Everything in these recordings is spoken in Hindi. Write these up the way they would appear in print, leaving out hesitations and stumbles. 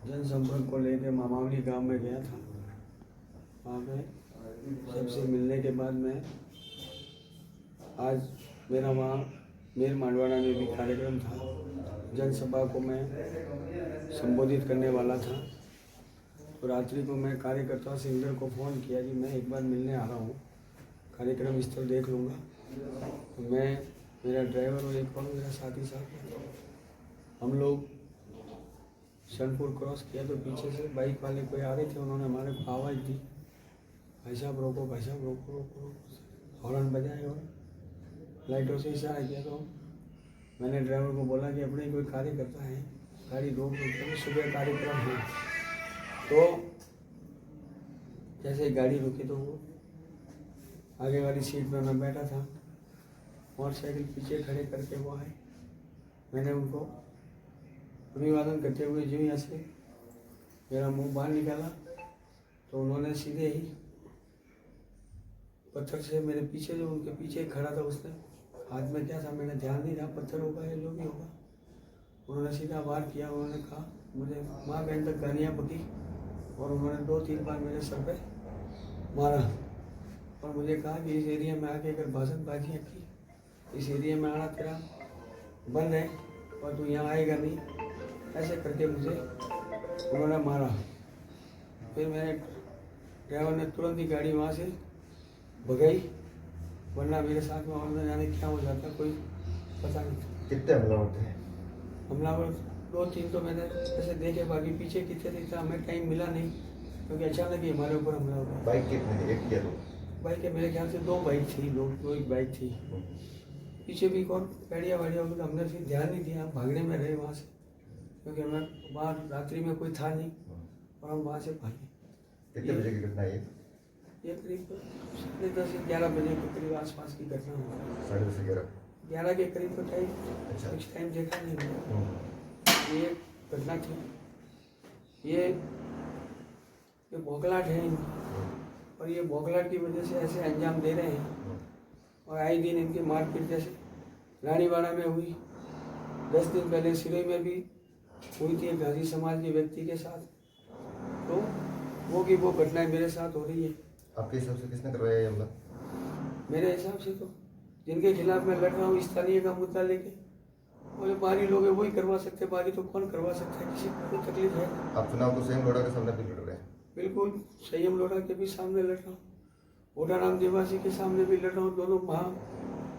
जनसंपर्क को लेकर मामावली गांव में गया था। वहाँ पे सबसे मिलने के बाद मैं आज मेरा वहाँ मेर मांडवाड़ा में भी कार्यक्रम था। जनसभा को मैं संबोधित करने वाला था। तो रात्रि को मैं कार्यकर्ता सिंगर को फ़ोन किया कि मैं एक बार मिलने आ रहा हूँ, कार्यक्रम स्थल देख लूँगा। तो मैं, मेरा ड्राइवर और एक और मेरा साथी साथ हम लोग सनपुर क्रॉस किया तो पीछे से बाइक वाले कोई आ रहे थे। उन्होंने हमारे को आवाज़ दी, भाई साहब रोको, भाई साहब रोको रोको रोको। हॉर्न बजाए और लाइटों से इशारा किया। तो मैंने ड्राइवर को बोला कि अपने कोई कार्यकर्ता है, गाड़ी रोक दो, सुबह कार्यक्रम है। तो जैसे गाड़ी रुकी तो वो आगे वाली सीट पर मैं बैठा था, मोटरसाइकिल पीछे खड़े करके वो आए। मैंने उनको अभिवादन करते हुए जो यहाँ से मेरा मुंह बाहर निकाला तो उन्होंने सीधे ही पत्थर से मेरे पीछे, जो उनके पीछे खड़ा था, उसने हाथ में क्या था मैंने ध्यान नहीं रहा, पत्थर होगा या जो भी होगा, उन्होंने सीधा वार किया। उन्होंने कहा, मुझे माँ बहन तक गालियाँ बकी और उन्होंने 2-3 बार मेरे सर पे मारा और मुझे कहा कि इस एरिया में आके अगर भाषणबाजियाँ की, इस एरिया में आना तेरा बंद है और तू यहाँ आएगा नहीं, ऐसे करके मुझे उन्होंने मारा। फिर मेरे ड्राइवर ने तुरंत ही गाड़ी वहाँ से भगाई, वरना मेरे साथ में और न जाने क्या हो जाता, कोई पता नहीं था। कितने हमलावर थे? हमलावर 2-3 तो मैंने ऐसे देखे, बाकी पीछे कितने थे हमें टाइम मिला नहीं, क्योंकि अचानक ही हमारे ऊपर हमला हुआ। बाइक कितने, एक या दो? बाइक के मेरे ख्याल से 2 बाइक थी, लोग 2 एक बाइक थी। पीछे भी कौन गाड़ियाँ वाड़ियाँ होगी, तो हमने फिर ध्यान नहीं दिया, हम भागने में रहे वहाँ से, क्योंकि हमें बाहर रात्रि में कोई था नहीं और हम वहाँ से भागे। कितने बजे की घटना है ये करीब 10:30-11 बजे के करीब आसपास की घटना हुई। 10:30-11? 11 के करीब का टाइम, अच्छा। कुछ टाइम देखा नहीं मैंने। ये घटना थी, ये बौखलाहट है इनकी, और ये बौखलाहट की वजह से ऐसे अंजाम दे रहे हैं। और आए दिन इनकी मारपीट जैसे रानीवाड़ा में हुई, 10 दिन पहले सिरोही में भी हुई थी एक घासी समाज के व्यक्ति के साथ। तो वो की वो घटनाएं मेरे साथ हो रही है। आपके हिसाब से किसने करवाया ये हमला? मेरे हिसाब से तो जिनके खिलाफ मैं लड़ रहा हूँ स्थानीय का मुद्दा लेके, और जो बाहरी लोग हैं वही करवा सकते, बाहरी तो कौन करवा सकता है, किसी को कोई तकलीफ है। आप चुनाव तो संयम लोढ़ा के सामने भी लड़ रहे हैं? बिल्कुल, संयम लोढ़ा के भी सामने लड़ रहा हूँ, ओडाराम देवासी के सामने भी लड़ रहा हूँ। दोनों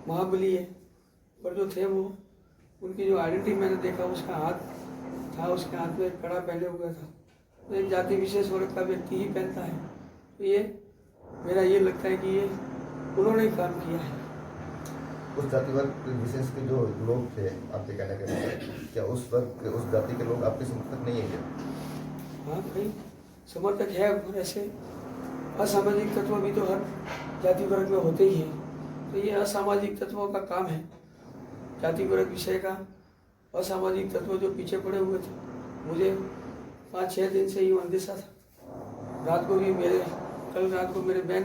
महाबली है, पर जो थे वो, उनकी जो आइडेंटिटी मैंने देखा, उसका हाथ था, उसके हाथ में कड़ा पहने हुआ था, तो एक जाति विशेष वर्ग का व्यक्ति ही पहनता है। तो ये मेरा ये लगता है कि ये उन्होंने ही काम किया है। उस जाति वर्ग विशेष के जो लोग थे, आपके कहने के मतलब, क्या उस वर्ग उस जाति के लोग आपके समर्थक नहीं है क्या? हाँ भाई, समर्थक है, और ऐसे असामाजिक तत्व भी तो हर जाति वर्ग में होते ही हैं। तो ये असामाजिक तत्वों का काम है, जाति वर्ग विषय का। असामाजिक तत्व जो पीछे पड़े हुए थे, मुझे 5-6 दिन से ही अंदेशा था। रात को भी कल रात को मेरे बहन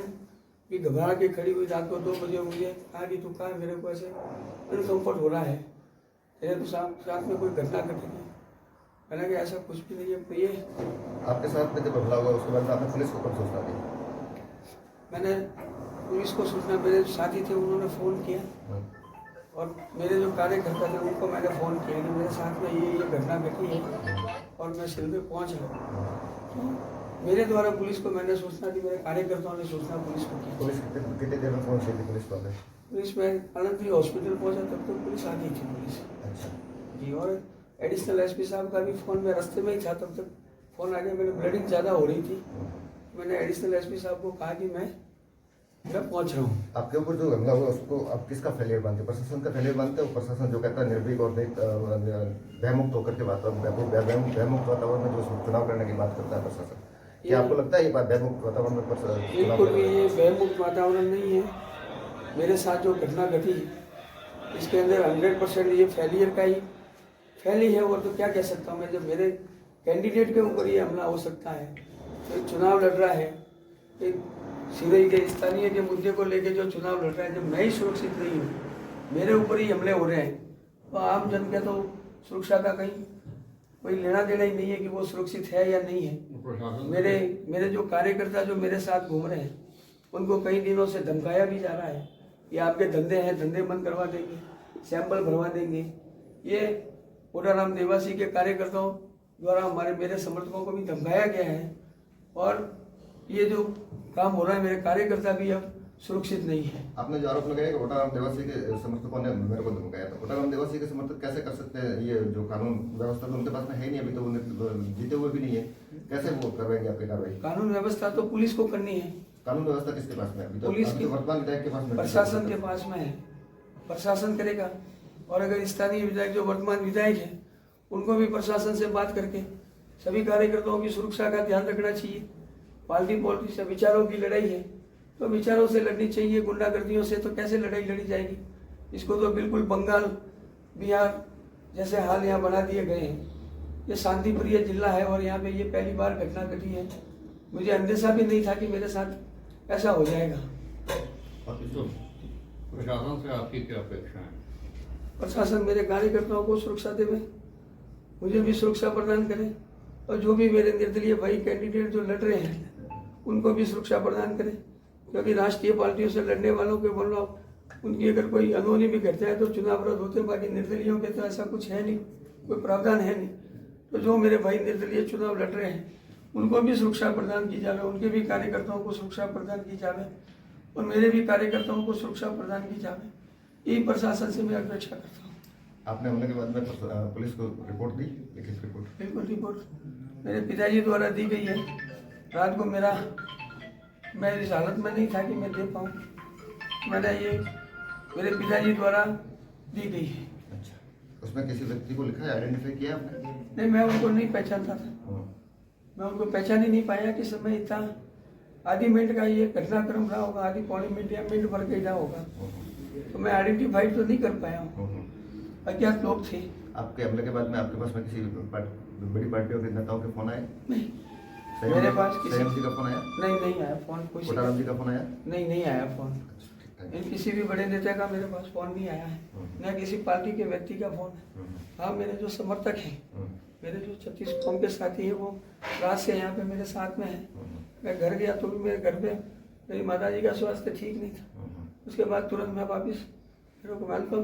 भी घबरा के खड़ी हुई, रात को 2 बजे मुझे कहा कि तू कहा, मेरे को ऐसे अनकम्फर्ट हो रहा है, तेरे तो साथ में कोई घटना घटेगी। मैंने कहा ऐसा कुछ भी नहीं है। तो ये आपके साथ में जब हमला हुआ उसके बाद आपने पुलिस को कब सूचना दी? मैंने पुलिस को सूचना, मेरे साथी थे उन्होंने फ़ोन किया, और मेरे जो कार्यकर्ता थे उनको मैंने फ़ोन किया कि मेरे साथ में ये घटना घटी है और मैं सिल पे पहुँच रहा। तो मेरे द्वारा पुलिस को मैंने सूचना दी, मेरे कार्यकर्ताओं ने सूचना पुलिस को की। पुलिस कितने देर में पहुंच गई थी पुलिस वाले? पुलिस में आनंदपुरी हॉस्पिटल पहुँचा तब तक पुलिस आ गई थी पुलिस। अच्छा जी, और एडिशनल एसपी साहब का भी फ़ोन में रास्ते में ही था, तब तक फ़ोन आ गया। मेरी ब्लीडिंग ज़्यादा हो रही थी, मैंने एडिशनल एसपी साहब को कहा कि मैं पहुंच रहा हूँ। आपके ऊपर जो हमला हुआ उसको आप किसका फेलियर मानते हैं? प्रशासन का फेलियर मानते हो? प्रशासन जो कहता है निर्भीक और भयमुक्त होकर के भयमुक्त वातावरण में जो चुनाव करने की बात करता है प्रशासन, क्या आपको लगता है ये बात भयमुक्त वातावरण में बिल्कुल भी ये भयमुक्त वातावरण नहीं है। मेरे साथ जो घटना घटी इसके अंदर 100% ये फेलियर का ही फैली है। और तो क्या कह सकता हूँ मैं, जब मेरे कैंडिडेट के ऊपर ये हमला हो सकता है, तो एक चुनाव लड़ रहा है, एक सिरोही के स्थानीय के मुद्दे को लेकर जो चुनाव लड़ रहा है, जब मैं ही सुरक्षित नहीं हूँ, मेरे ऊपर ही हमले हो रहे हैं, तो आम जन के तो सुरक्षा का कहीं कोई लेना देना ही नहीं है कि वो सुरक्षित है या नहीं है। मेरे जो कार्यकर्ता जो मेरे साथ घूम रहे हैं उनको कई दिनों से धमकाया भी जा रहा है कि आपके धंधे हैं, धंधे बंद करवा देंगे, सैंपल भरवा देंगे। ये कोटाराम देवासी के कार्यकर्ताओं द्वारा मेरे समर्थकों को भी धमकाया गया है और ये जो काम हो रहा है मेरे कार्यकर्ता भी अब सुरक्षित नहीं है। आपने जो आरोप लगाया कि कोटाराम देवासी के समर्थकों ने मेरे को धमकाया था, कोटाराम देवासी के समर्थक कैसे कर सकते हैं? ये जो कानून व्यवस्था तो उनके पास में है नहीं, अभी तो उन्हें जीते हुए भी नहीं है, कैसे वो करवाएंगे आपकी कार्रवाई? कानून व्यवस्था तो पुलिस को करनी है। कानून व्यवस्था किसके पास में? अभी तो पुलिस की, वर्तमान विधायक के पास में, प्रशासन के पास में है, प्रशासन करेगा। और अगर स्थानीय विधायक जो वर्तमान विधायक है उनको भी प्रशासन से बात करके सभी कार्यकर्ताओं की सुरक्षा का ध्यान रखना चाहिए। पार्टी से विचारों की लड़ाई है तो विचारों से लड़नी चाहिए, गुंडागर्दियों से तो कैसे लड़ाई लड़ी जाएगी? इसको तो बिल्कुल बंगाल बिहार जैसे हाल यहाँ बना दिए गए हैं। ये शांति प्रिय जिला है और यहाँ पे ये पहली बार घटना घटी है। मुझे अंदेशा भी नहीं था कि मेरे साथ ऐसा हो जाएगा। प्रशासन से आपकी क्या अपेक्षा है? प्रशासन मेरे कार्यकर्ताओं को सुरक्षा देवे, मुझे भी सुरक्षा प्रदान करे और जो भी मेरे निर्दलीय भाई कैंडिडेट जो लड़ रहे हैं उनको भी सुरक्षा प्रदान करें। क्योंकि राष्ट्रीय पार्टियों से लड़ने वालों के बोल रहा हूँ, उनकी अगर कोई अनहोनी भी घटता है तो चुनाव रद्द होते हैं। बाकी निर्दलीयों के तो ऐसा कुछ है नहीं, कोई प्रावधान है नहीं। तो जो मेरे भाई निर्दलीय चुनाव लड़ रहे हैं उनको भी सुरक्षा प्रदान की जाए, उनके भी कार्यकर्ताओं को सुरक्षा प्रदान की जाए और मेरे भी कार्यकर्ताओं को सुरक्षा प्रदान की जाए। यही प्रशासन से मैं अपेक्षा करता हूँ। आपने हमले के बाद में पुलिस को रिपोर्ट दी, लिखित रिपोर्ट? बिल्कुल रिपोर्ट मेरे पिताजी द्वारा दी गई है। रात को मैं इस हालत में नहीं था कि मैं दे पाऊँ, मैंने ये मेरे पिताजी द्वारा दी गई है। अच्छा, उसमें किसी व्यक्ति को लिखा है, आइडेंटिफाई किया आपने? नहीं, मैं उनको नहीं पहचानता था। मैं उनको पहचान ही नहीं पाया कि समय इतना आधी मिनट का ये घटनाक्रम रहा होगा, आधी पौने मिनट या मिनट भर का रहा होगा, तो मैं आइडेंटिफाइड तो नहीं कर पाया हूँ। अज्ञात लोग थे। आपके हमले के बाद में आपके पास में किसी बड़ी पार्टियों के नेताओं के फोन आए? नहीं, मेरे पास किसी जी का फोन आया? नहीं आया फोन। कोई कोटाराम जी का फोन आया? नहीं आया फोन। किसी भी बड़े नेता का मेरे पास फोन नहीं आया है, न किसी पार्टी के व्यक्ति का फोन है। हाँ, मेरे जो समर्थक हैं, मेरे जो 36 कौम के साथी हैं, वो रात से यहाँ पे मेरे साथ में है। मैं घर गया तो भी मेरे घर पे मेरी माताजी का स्वास्थ्य ठीक नहीं था। उसके बाद तुरंत मैं वापस, मेरे को वेलकम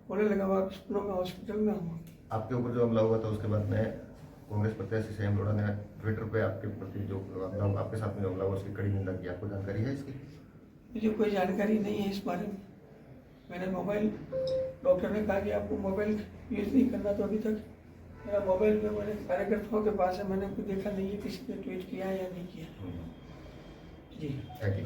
होने लगा, वापस पुनः मैं हॉस्पिटल में हूँ। आपके ऊपर जो हमला हुआ था उसके बाद में कांग्रेस प्रत्याशी संयम लोढ़ा ने ट्विटर पे आपके प्रति जो आपके साथ में हमला हुआ उसकी कड़ी निंदा की। आपको जानकारी है इसकी? मुझे कोई जानकारी नहीं है इस बारे में। मैंने मोबाइल, डॉक्टर ने कहा कि आपको मोबाइल यूज़ नहीं करना, तो अभी तक मेरा मोबाइल में मेरे कार्यकर्ताओं के पास है, मैंने कुछ देखा नहीं है किसी ने ट्वीट किया या नहीं किया। जी, थैंक यू।